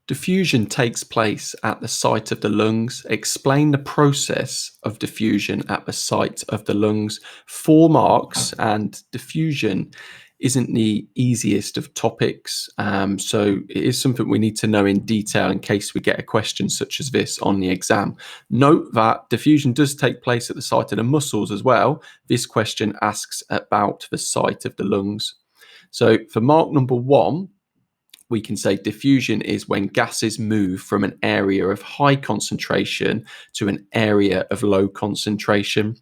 Diffusion takes place at the site of the lungs. Explain the process of diffusion at the site of the lungs. 4 marks, and diffusion isn't the easiest of topics. So it is something we need to know in detail in case we get a question such as this on the exam. Note that diffusion does take place at the site of the muscles as well. This question asks about the site of the lungs. So for mark number 1, we can say diffusion is when gases move from an area of high concentration to an area of low concentration.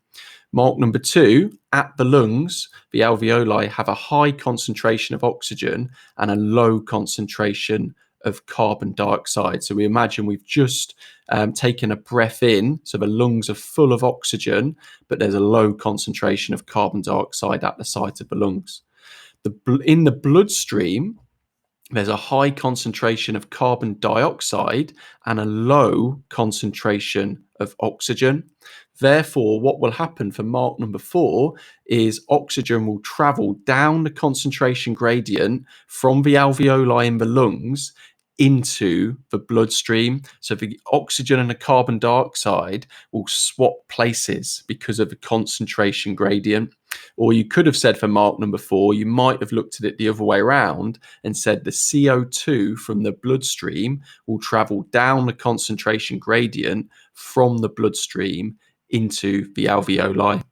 Mark number 2, at the lungs, the alveoli have a high concentration of oxygen and a low concentration of carbon dioxide. So we imagine we've just taken a breath in, so the lungs are full of oxygen, but there's a low concentration of carbon dioxide at the site of the lungs. In the bloodstream, there's a high concentration of carbon dioxide and a low concentration of oxygen. Therefore, what will happen for mark number 4 is oxygen will travel down the concentration gradient from the alveoli in the lungs into the bloodstream. So the oxygen and the carbon dioxide will swap places because of the concentration gradient. Or you could have said for mark number 4, you might have looked at it the other way around and said the CO2 from the bloodstream will travel down the concentration gradient from the bloodstream into the alveoli.